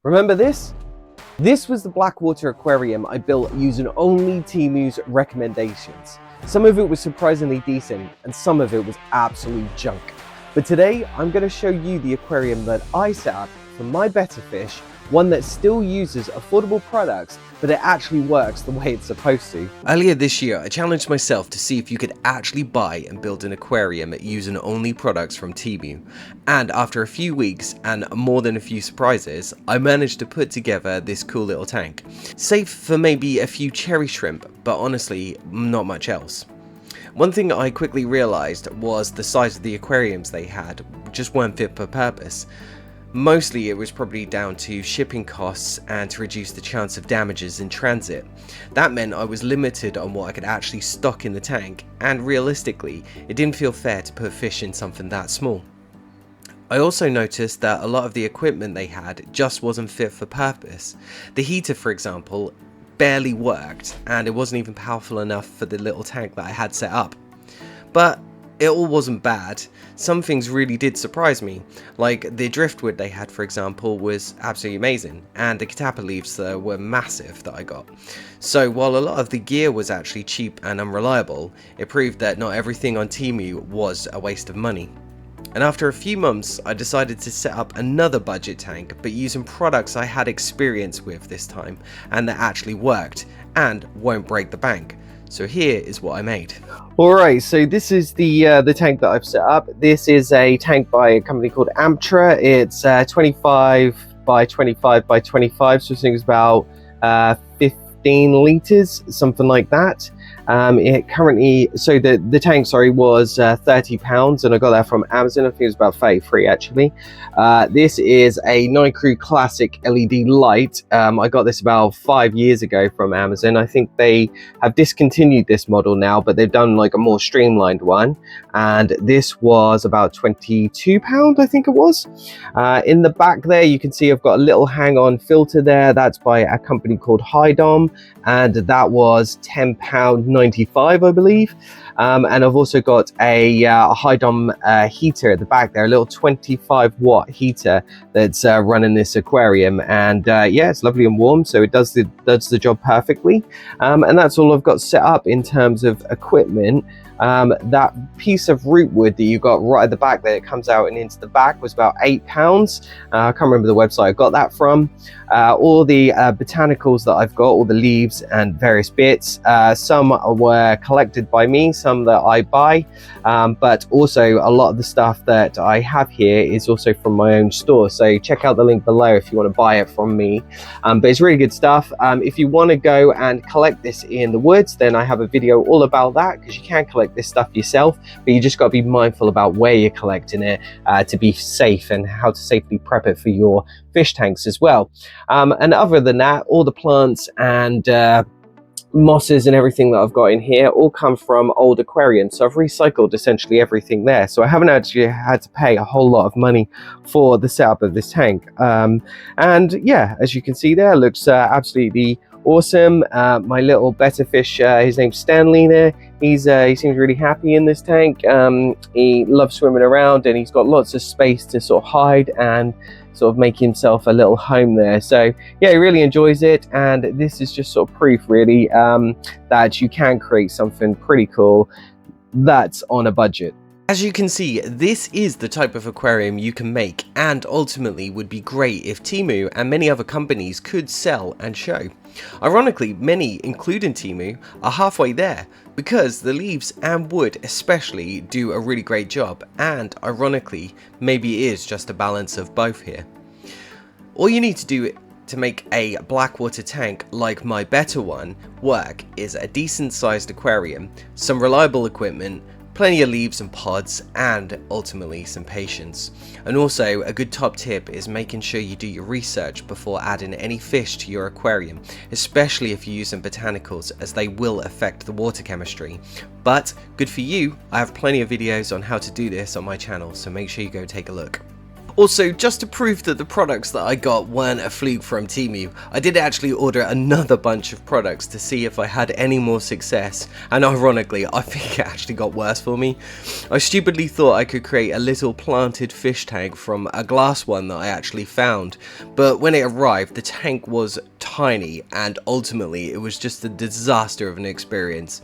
Remember this? This was the Blackwater aquarium I built using only Temu's recommendations. Some of it was surprisingly decent and some of it was absolute junk. But today I'm going to show you the aquarium that I set up for my better fish, one that still uses affordable products, but it actually works the way it's supposed to. Earlier this year, I challenged myself to see if you could actually buy and build an aquarium using only products from Temu. And after a few weeks and more than a few surprises, I managed to put together this cool little tank. Safe for maybe a few cherry shrimp, but honestly, not much else. One thing I quickly realized was the size of the aquariums they had just weren't fit for purpose. Mostly it was probably down to shipping costs and to reduce the chance of damages in transit. That meant I was limited on what I could actually stock in the tank, and realistically, it didn't feel fair to put fish in something that small. I also noticed that a lot of the equipment they had just wasn't fit for purpose. The heater, for example, barely worked, and it wasn't even powerful enough for the little tank that I had set up. But it all wasn't bad. Some things really did surprise me, like the driftwood they had, for example, was absolutely amazing, and the catappa leaves were massive that I got. So while a lot of the gear was actually cheap and unreliable, it proved that not everything on Temu was a waste of money. And after a few months, I decided to set up another budget tank, but using products I had experience with this time, and that actually worked, and won't break the bank. So here is what I made. Alright, so this is the tank that I've set up. This is a tank by a company called Amtra. It's 25 by 25 by 25, so I think it's about 15 litres, something like that. It currently, so the tank, sorry, was £30, and I got that from Amazon. I think it was about 33 actually. This is a Night Crew Classic LED light. I got this about 5 years ago from Amazon. I think they have discontinued this model now, but they've done like a more streamlined one, and this was about £22, I think it was. In the back there you can see I've got a little hang-on filter there. That's by a company called Hydom, and that was £10.95, I believe. And I've also got a Hydom heater at the back there, a little 25-watt heater that's running this aquarium, and yeah, it's lovely and warm, so it does the job perfectly. And that's all I've got set up in terms of equipment. That piece of root wood that you got right at the back there, it comes out and into the back, was about £8. I can't remember the website I got that from. All the botanicals that I've got, all the leaves and various bits, some were collected by me, some that I buy, but also a lot of the stuff that I have here is also from my own store, so check out the link below if you want to buy it from me. But it's really good stuff. If you want to go and collect this in the woods, then I have a video all about that, because you can collect this stuff yourself, but you just got to be mindful about where you're collecting it to be safe, and how to safely prep it for your fish tanks as well. And other than that, all the plants and mosses and everything that I've got in here all come from old aquariums, so I've recycled essentially everything there, so I haven't actually had to pay a whole lot of money for the setup of this tank. And yeah, as you can see there, looks absolutely awesome. My little better fish, his name's Stanley there, he seems really happy in this tank. He loves swimming around, and he's got lots of space to sort of hide and sort of make himself a little home there. So yeah, he really enjoys it, and this is just sort of proof really that you can create something pretty cool that's on a budget. As you can see, this is the type of aquarium you can make, and ultimately would be great if Temu and many other companies could sell and show. Ironically, many, including Temu, are halfway there, because the leaves and wood especially do a really great job, and ironically, maybe it is just a balance of both here. All you need to do to make a Blackwater tank like my better one work is a decent sized aquarium, some reliable equipment, plenty of leaves and pods, and ultimately some patience. And also, a good top tip is making sure you do your research before adding any fish to your aquarium, especially if you're using botanicals, as they will affect the water chemistry. But good for you, I have plenty of videos on how to do this on my channel, so make sure you go take a look. Also, just to prove that the products that I got weren't a fluke from Temu, I did actually order another bunch of products to see if I had any more success, and ironically, I think it actually got worse for me. I stupidly thought I could create a little planted fish tank from a glass one that I actually found, but when it arrived, the tank was tiny, and ultimately, it was just a disaster of an experience.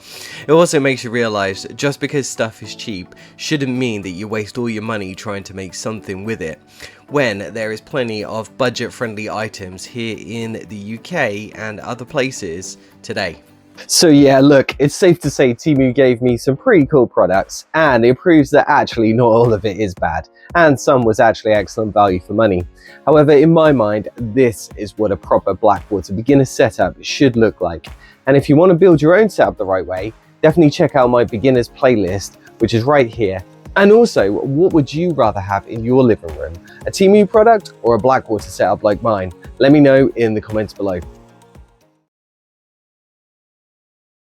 It also makes you realize just because stuff is cheap shouldn't mean that you waste all your money trying to make something with it, when there is plenty of budget-friendly items here in the UK and other places today. So yeah, look, it's safe to say Temu gave me some pretty cool products, and it proves that actually not all of it is bad, and some was actually excellent value for money. However, in my mind, this is what a proper Blackwater beginner setup should look like. And if you want to build your own setup the right way, definitely check out my beginners playlist, which is right here. And also, what would you rather have in your living room? A Temu product or a Blackwater setup like mine? Let me know in the comments below.